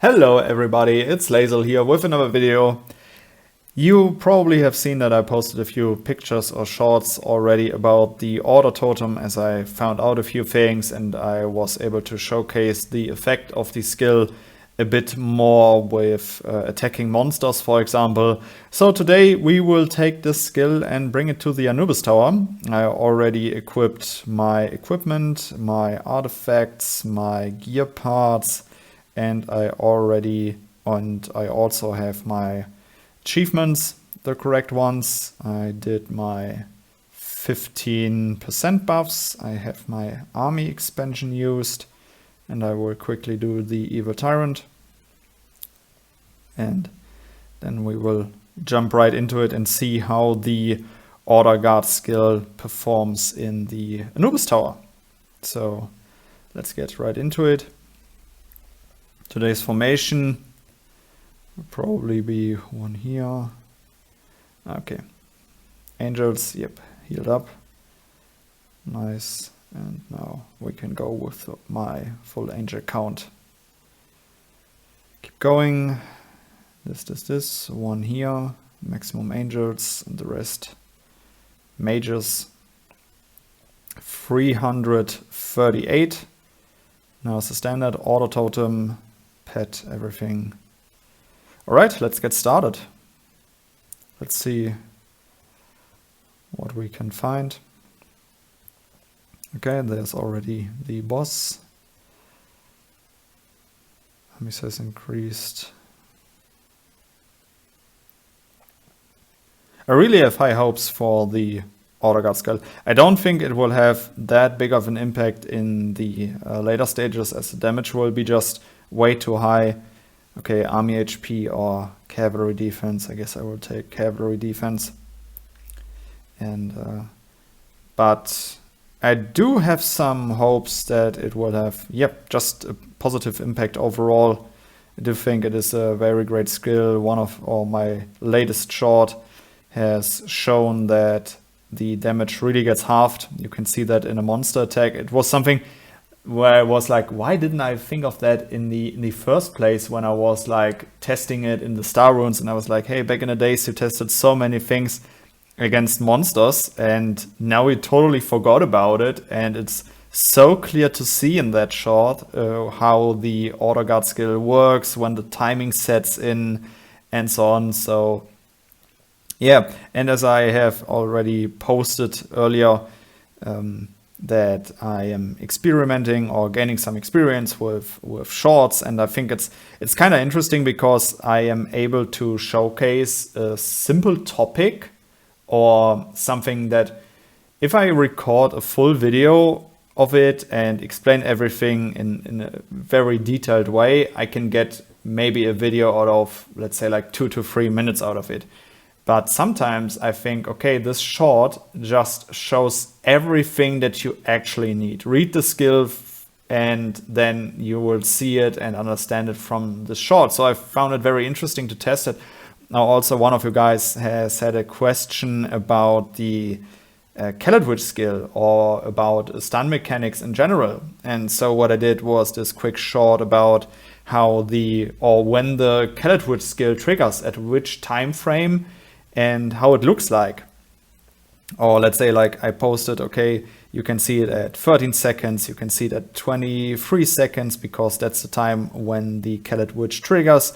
Hello everybody, it's Lazel here with another video. You probably have seen that I posted a few pictures or shorts already about the Order Totem, as I found out a few things and I was able to showcase the effect of the skill a bit more with attacking monsters, for example. So today we will take this skill and bring it to the Anubis Tower. I already equipped my equipment, my artifacts, my gear parts, and I also have my achievements, the correct ones. I did my 15% buffs. I have my army expansion used, and I will quickly do the Evil Tyrant. And then we will jump right into it and see how the Order Guard skill performs in the Anubis Tower. So let's get right into it. Today's formation will probably be one here. Okay. Angels, yep, healed up. Nice. And now we can go with my full angel count. Keep going. This. One here. Maximum angels and the rest mages. 338. Now it's the standard Order Totem. Pet, everything. Alright, let's get started. Let's see what we can find. Okay, there's already the boss. Armies has increased. I really have high hopes for the Order Guard skill. I don't think it will have that big of an impact in the later stages, as the damage will be just way too high. Okay, army HP or cavalry defense. I guess I will take cavalry defense. And but I do have some hopes that it will have, just a positive impact overall. I do think it is a very great skill. My latest short has shown that the damage really gets halved. You can see that in a monster attack. It was something where I was like, why didn't I think of that in the first place when I was like testing it in the Star Runes? And I was like, hey, back in the days you tested so many things against monsters and now we totally forgot about it. And it's so clear to see in that short how the Order Guard skill works, when the timing sets in and so on. So yeah, and as I have already posted earlier, that I am experimenting or gaining some experience with shorts, and I think it's kind of interesting because I am able to showcase a simple topic or something that if I record a full video of it and explain everything in a very detailed way, I can get maybe a video out of, let's say, like 2 to 3 minutes out of it. But sometimes I think, okay, this short just shows everything that you actually need. Read the skill and then you will see it and understand it from the short. So I found it very interesting to test it. Now also one of you guys has had a question about the Witch skill or about stun mechanics in general. And so what I did was this quick short about how when the Witch skill triggers, at which time frame and how it looks like. Or let's say like I posted, okay, you can see it at 13 seconds, you can see it at 23 seconds because that's the time when the Witch triggers.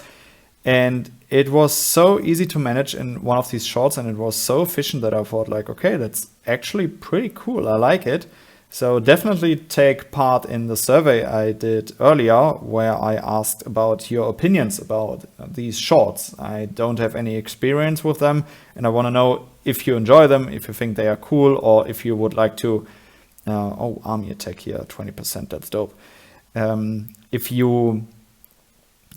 And it was so easy to manage in one of these shorts and it was so efficient that I thought like, okay, that's actually pretty cool. I like it. So definitely take part in the survey I did earlier where I asked about your opinions about these shorts. I don't have any experience with them and I want to know if you enjoy them, if you think they are cool, or if you would like to, army attack here, 20%, that's dope. If you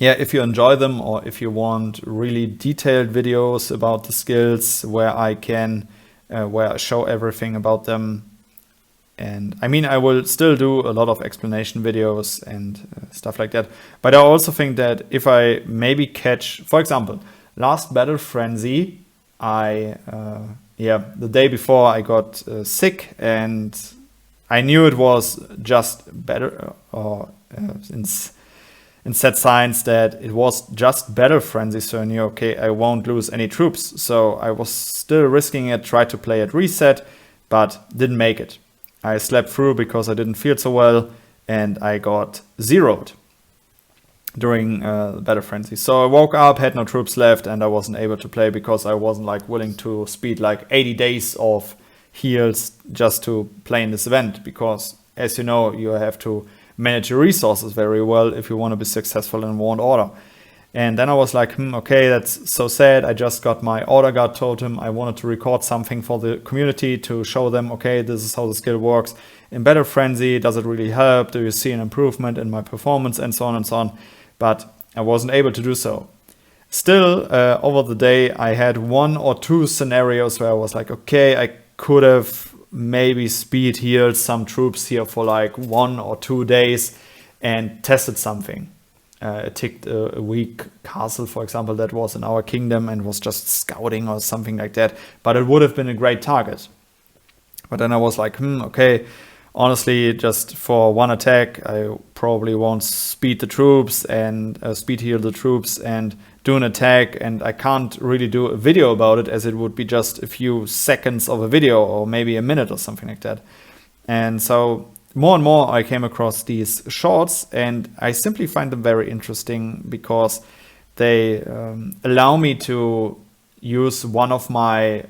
enjoy them or if you want really detailed videos about the skills where I show everything about them. And I mean, I will still do a lot of explanation videos and stuff like that. But I also think that if I maybe catch, for example, last Battle Frenzy, the day before I got sick and I knew it was just better, since instead signs that it was just battle frenzy, so I knew, okay, I won't lose any troops. So I was still risking it, tried to play at reset, but didn't make it. I slept through because I didn't feel so well, and I got zeroed during battle frenzy. So I woke up, had no troops left, and I wasn't able to play because I wasn't like willing to speed like 80 days of heals just to play in this event, because as you know, you have to manage your resources very well if you want to be successful in War and Order. And then I was like, okay, that's so sad. I just got my Order Guard Totem. I wanted to record something for the community to show them, okay, this is how the skill works. In Battle Frenzy, does it really help? Do you see an improvement in my performance? And so on and so on. But I wasn't able to do so. Still, over the day, I had 1 or 2 scenarios where I was like, okay, I could have maybe speed healed some troops here for like 1 or 2 days and tested something. It ticked a weak castle, for example, that was in our kingdom and was just scouting or something like that. But it would have been a great target. But then I was like, okay, honestly, just for 1 attack, I probably won't speed the troops and speed heal the troops and do an attack. And I can't really do a video about it, as it would be just a few seconds of a video or maybe a minute or something like that. And so more and more I came across these shorts, and I simply find them very interesting because they allow me to use one of my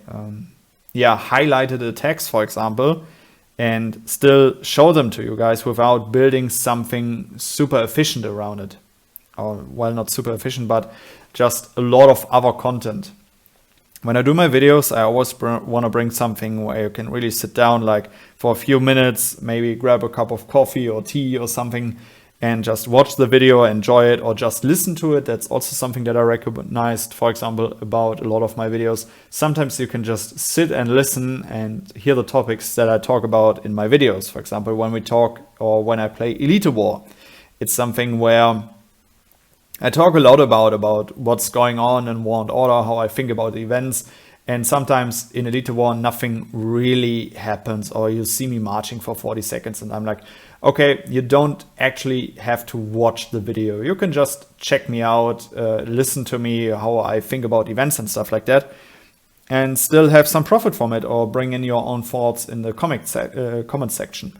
highlighted attacks, for example, and still show them to you guys without building something super efficient around it. Or, well, not super efficient, but just a lot of other content. When I do my videos, I always want to bring something where you can really sit down like for a few minutes, maybe grab a cup of coffee or tea or something and just watch the video, enjoy it, or just listen to it. That's also something that I recognized, for example, about a lot of my videos. Sometimes you can just sit and listen and hear the topics that I talk about in my videos. For example, when we talk or when I play Elite War, it's something where I talk a lot about what's going on in War and Order, how I think about the events, and sometimes in Elite War nothing really happens, or you see me marching for 40 seconds and I'm like, okay, you don't actually have to watch the video. You can just check me out, listen to me, how I think about events and stuff like that, and still have some profit from it, or bring in your own thoughts in the comment section.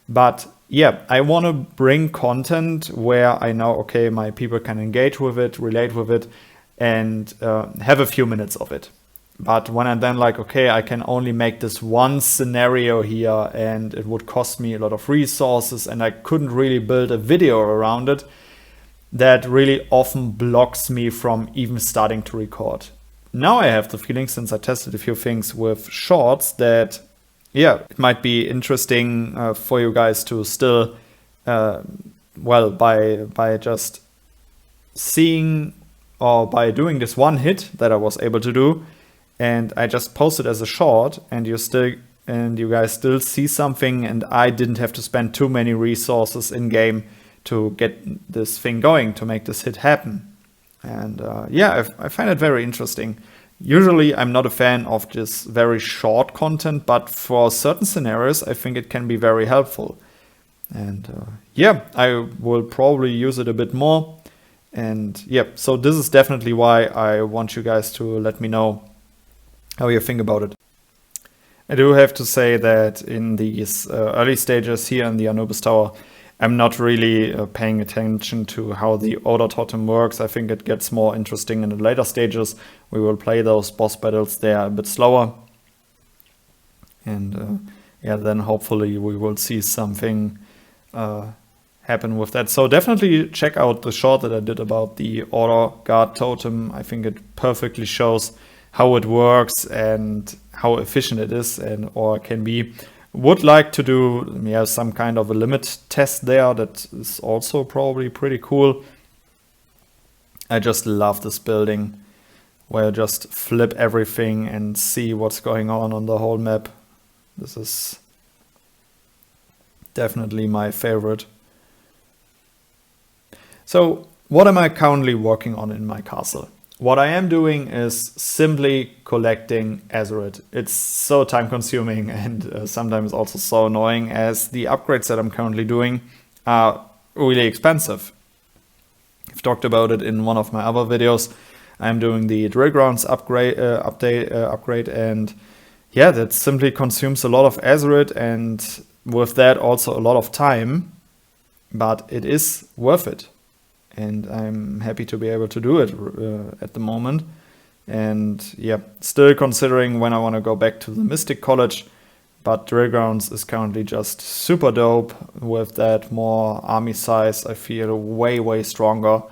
But yeah, I want to bring content where I know, okay, my people can engage with it, relate with it, and have a few minutes of it. But when I'm then like, okay, I can only make this one scenario here and it would cost me a lot of resources and I couldn't really build a video around it, that really often blocks me from even starting to record. Now I have the feeling, since I tested a few things with shorts, that yeah, it might be interesting for you guys to still, by just seeing, or by doing this one hit that I was able to do, and I just posted as a short, and you guys still see something, and I didn't have to spend too many resources in game to get this thing going, to make this hit happen. And I find it very interesting. Usually I'm not a fan of this very short content, but for certain scenarios I think it can be very helpful. And I will probably use it a bit more. And so this is definitely why I want you guys to let me know how you think about it. I do have to say that in these early stages here in the Anubis Tower, I'm not really paying attention to how the Order Totem works. I think it gets more interesting in the later stages. We will play those boss battles there a bit slower. And then hopefully we will see something happen with that. So definitely check out the short that I did about the Order Guard Totem. I think it perfectly shows how it works and how efficient it is or can be. Would like to do some kind of a limit test there. That is also probably pretty cool. I just love this building where you just flip everything and see what's going on the whole map. This is definitely my favorite. So what am I currently working on in my castle? What I am doing is simply collecting Azeroth. It's so time consuming and sometimes also so annoying, as the upgrades that I'm currently doing are really expensive. I've talked about it in one of my other videos. I'm doing the drill grounds upgrade, and yeah, that simply consumes a lot of Azeroth, and with that also a lot of time, but it is worth it. And I'm happy to be able to do it at the moment. And yeah, still considering when I want to go back to the Mystic College, but Drill Grounds is currently just super dope. With that more army size, I feel way stronger.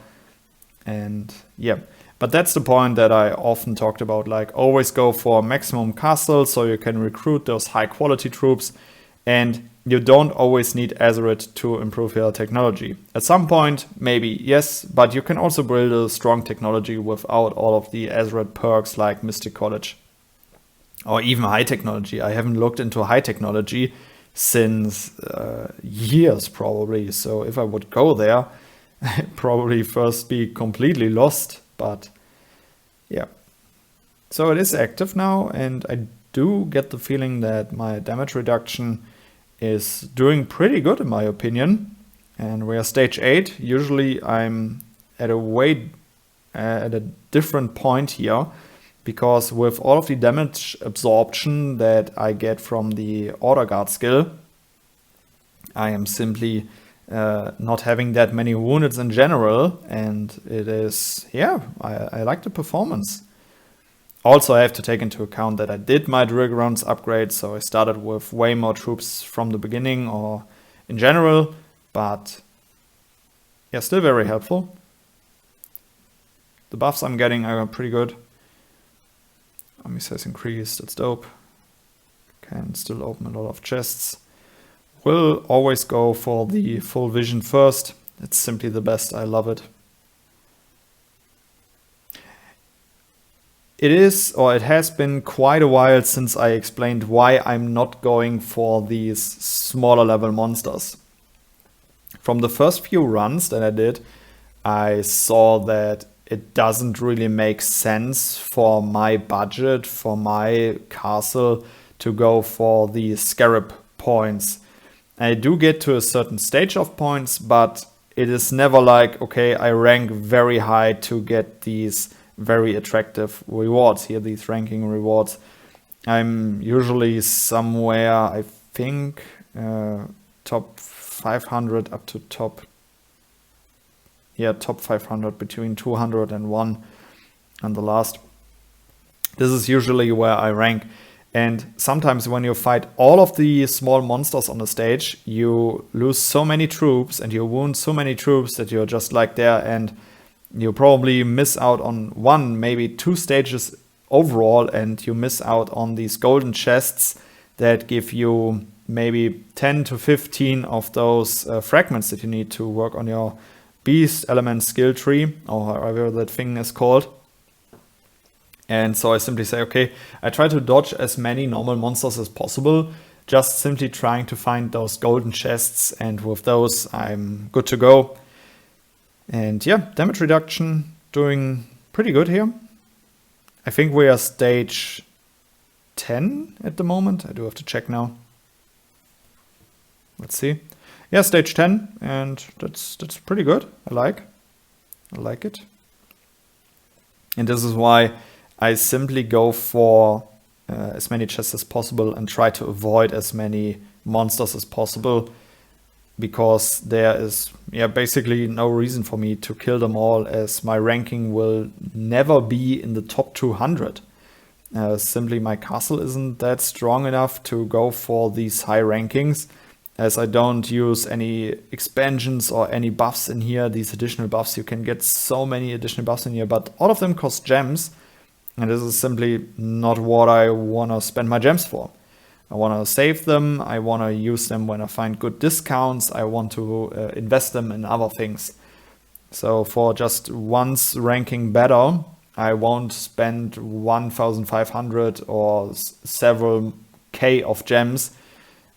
And yeah, but that's the point that I often talked about, like always go for maximum castle so you can recruit those high quality troops, and you don't always need Azeroth to improve your technology. At some point, maybe yes, but you can also build a strong technology without all of the Azeroth perks like Mystic College. Or even high technology. I haven't looked into high technology since years probably. So if I would go there, I'd probably first be completely lost. But yeah. So it is active now, and I do get the feeling that my damage reduction is doing pretty good in my opinion. And we are stage 8. Usually I'm at a different point here, because with all of the damage absorption that I get from the Order Guard skill, I am simply not having that many woundeds in general, and it is, yeah, I like the performance. Also, I have to take into account that I did my drill grounds upgrade, so I started with way more troops from the beginning or in general, but yeah, still very helpful. The buffs I'm getting are pretty good. Army size increased, that's dope. Can still open a lot of chests. Will always go for the full vision first. It's simply the best, I love it. It is, or it has been quite a while since I explained why I'm not going for these smaller level monsters. From the first few runs that I did, I saw that it doesn't really make sense for my budget, for my castle, to go for the scarab points. I do get to a certain stage of points, but it is never like, okay, I rank very high to get these very attractive rewards here, these ranking rewards. I'm usually somewhere, I think, top 500 up to top 500, between 200 and 1 and the last. This is usually where I rank. And sometimes when you fight all of the small monsters on the stage, you lose so many troops and you wound so many troops that you're just like there, and you probably miss out on 1, maybe 2 stages overall, and you miss out on these golden chests that give you maybe 10 to 15 of those fragments that you need to work on your beast element skill tree, or however that thing is called. And so I simply say, okay, I try to dodge as many normal monsters as possible, just simply trying to find those golden chests, and with those I'm good to go. And yeah, damage reduction doing pretty good here. I think we are stage 10 at the moment. I do have to check now. Let's see. Yeah, stage 10, and that's pretty good. I like it. And this is why I simply go for as many chests as possible and try to avoid as many monsters as possible, because there is basically no reason for me to kill them all, as my ranking will never be in the top 200. Simply my castle isn't that strong enough to go for these high rankings, as I don't use any expansions or any buffs in here. These additional buffs, you can get so many additional buffs in here, but all of them cost gems, and this is simply not what I want to spend my gems for. I want to save them, I want to use them when I find good discounts, I want to invest them in other things. So for just once ranking better, I won't spend 1,500 or several K of gems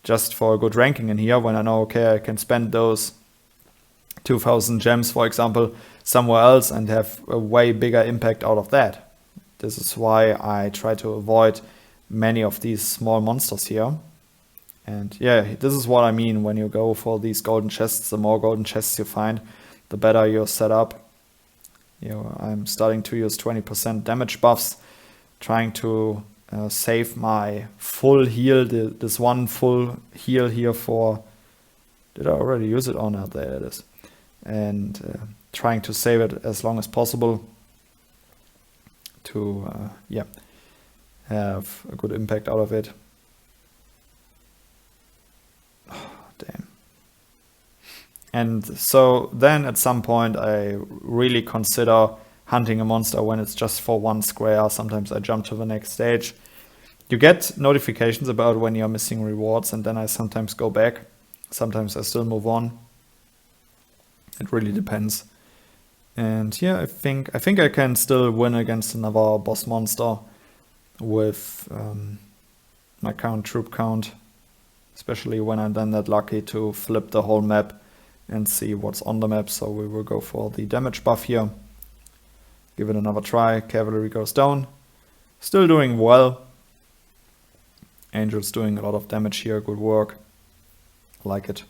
just for a good ranking in here, when I know, okay, I can spend those 2,000 gems, for example, somewhere else and have a way bigger impact out of that. This is why I try to avoid many of these small monsters here. And yeah, this is what I mean when you go for these golden chests. The more golden chests you find, the better you're set up. I'm starting to use 20% damage buffs, trying to save my full heal, this one full heal here for, did I already use it? Oh no, there it is. And trying to save it as long as possible to have a good impact out of it. Oh, damn. And so then at some point I really consider hunting a monster when it's just for one square. Sometimes I jump to the next stage. You get notifications about when you're missing rewards, and then I sometimes go back. Sometimes I still move on. It really depends. And yeah, I think I can still win against another boss monster with my current troop count, especially when I'm then that lucky to flip the whole map and see what's on the map. So we will go for the damage buff here. Give it another try. Cavalry goes down. Still doing well. Angel's doing a lot of damage here. Good work. I like it.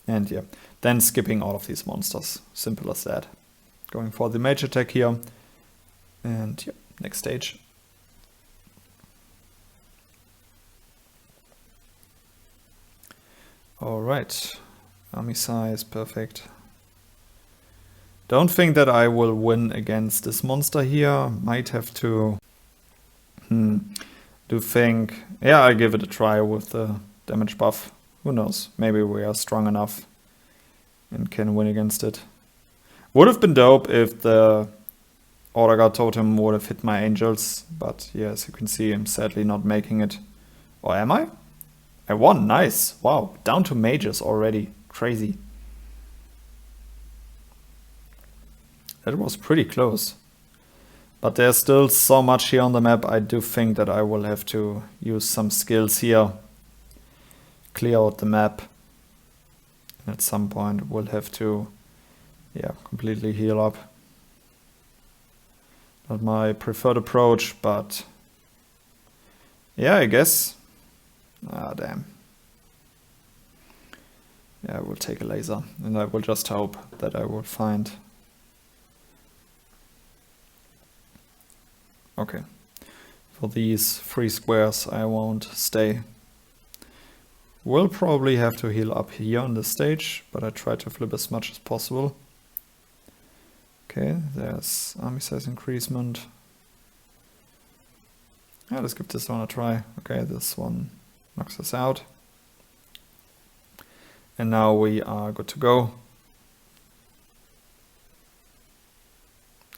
And yeah, then skipping all of these monsters. Simple as that. Going for the mage attack here. And yeah, next stage. Alright. Army size, perfect. Don't think that I will win against this monster here. Might have to do think. Yeah, I'll give it a try with the damage buff. Who knows? Maybe we are strong enough and can win against it. Would have been dope if the Order Guard Totem would have hit my angels, but yeah, as you can see, I'm sadly not making it. Or am I? I won, nice. Wow, down to mages already. Crazy. That was pretty close. But there's still so much here on the map. I do think that I will have to use some skills here. Clear out the map. At some point we'll have to completely heal up. Not my preferred approach, but yeah, I guess. Ah, damn. Yeah, I will take a laser and I will just hope that I will find. Okay. For these 3 squares I won't stay. We'll probably have to heal up here on this stage, but I try to flip as much as possible. Okay, there's army size increasement. Yeah, let's give this one a try. Okay, this one knocks us out. And now we are good to go.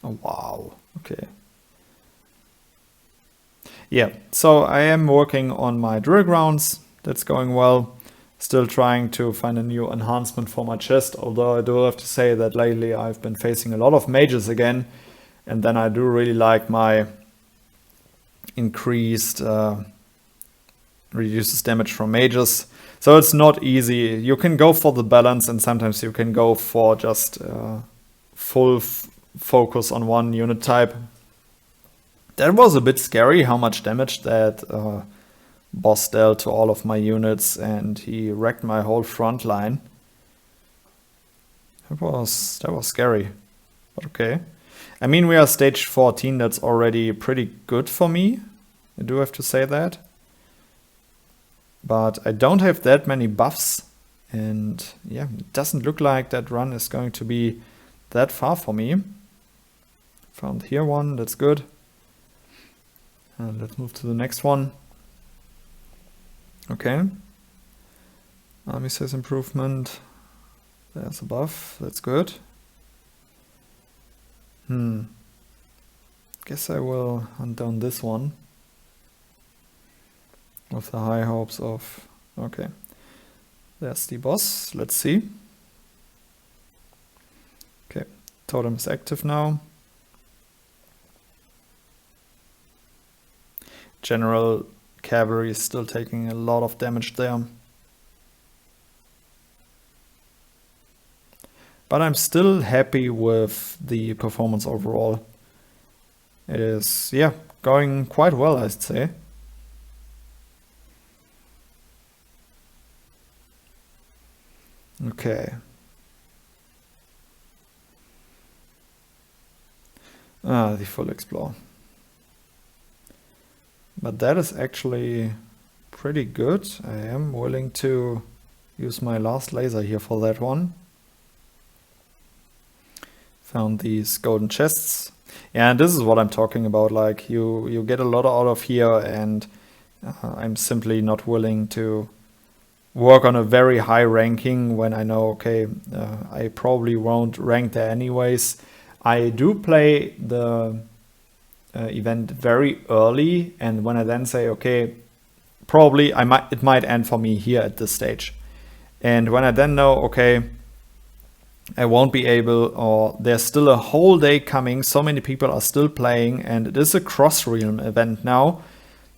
Oh, wow. Okay. Yeah, so I am working on my drill grounds. That's going well. Still trying to find a new enhancement for my chest, although I do have to say that lately I've been facing a lot of mages again, and then I do really like my increased reduces damage from mages. So it's not easy. You can go for the balance, and sometimes you can go for just full focus on one unit type. That was a bit scary how much damage that boss dealt to all of my units, and he wrecked my whole front line. That was scary, but okay. I mean, we are stage 14, that's already pretty good for me. I do have to say that. But I don't have that many buffs, and yeah, it doesn't look like that run is going to be that far for me. Found here one, that's good. And let's move to the next one. Okay. Army size improvement. There's a buff. That's good. Guess I will hunt down this one. With the high hopes of... Okay. There's the boss. Let's see. Okay. Totem is active now. General cavalry is still taking a lot of damage there. But I'm still happy with the performance overall. It is, yeah, going quite well, I'd say. Okay. The full explore. But that is actually pretty good. I am willing to use my last laser here for that one. Found these golden chests. Yeah, and this is what I'm talking about. Like you get a lot out of here, and I'm simply not willing to work on a very high ranking when I know, okay, I probably won't rank there anyways. I do play the event very early, and when I then say, okay, probably it might end for me here at this stage. And when I then know, okay, I won't be able, or there's still a whole day coming, so many people are still playing, and it is a cross-realm event now,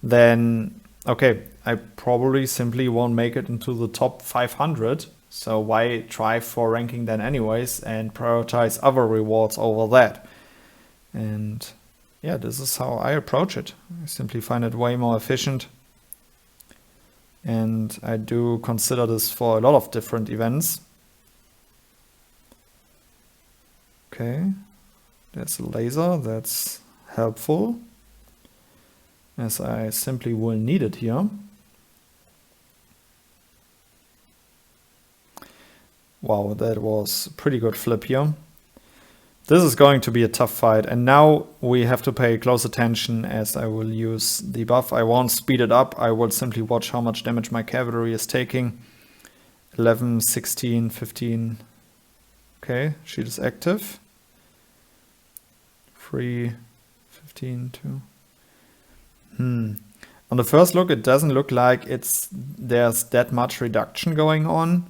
then, okay, I probably simply won't make it into the top 500. So why try for ranking then anyways and prioritize other rewards over that? And yeah, this is how I approach it. I simply find it way more efficient. And I do consider this for a lot of different events. Okay, there's a laser, that's helpful, as I simply will need it here. Wow, that was a pretty good flip here. This is going to be a tough fight, and now we have to pay close attention as I will use the buff. I won't speed it up, I will simply watch how much damage my cavalry is taking. 11, 16, 15. Okay, shield is active. 3, 15, 2. On the first look, it doesn't look like there's that much reduction going on.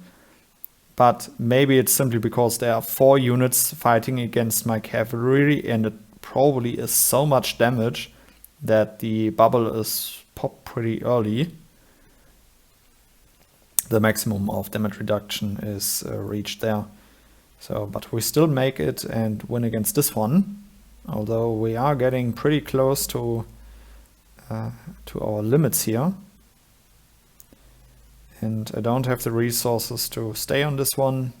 But maybe it's simply because there are 4 units fighting against my cavalry, and it probably is so much damage that the bubble is popped pretty early. The maximum of damage reduction is reached there. So, but we still make it and win against this one, although we are getting pretty close to our limits here. And I don't have the resources to stay on this one,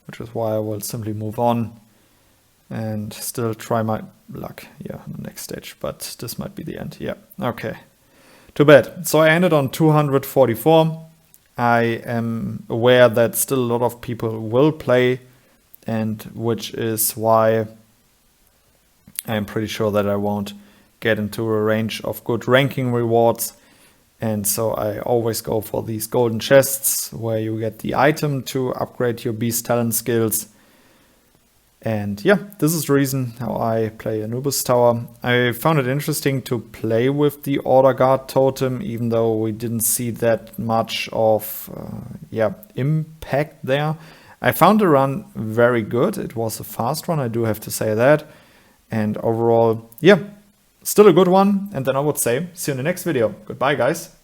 which is why I will simply move on and still try my luck here in the next stage. But this might be the end. Yeah, okay. Too bad. So I ended on 244. I am aware that still a lot of people will play, and which is why I'm pretty sure that I won't get into a range of good ranking rewards. And so I always go for these golden chests where you get the item to upgrade your beast talent skills. And yeah, this is the reason how I play Anubis Tower. I found it interesting to play with the Order Guard Totem, even though we didn't see that much of impact there. I found the run very good. It was a fast run, I do have to say that. And overall, yeah, still a good one. And then I would say, see you in the next video. Goodbye, guys.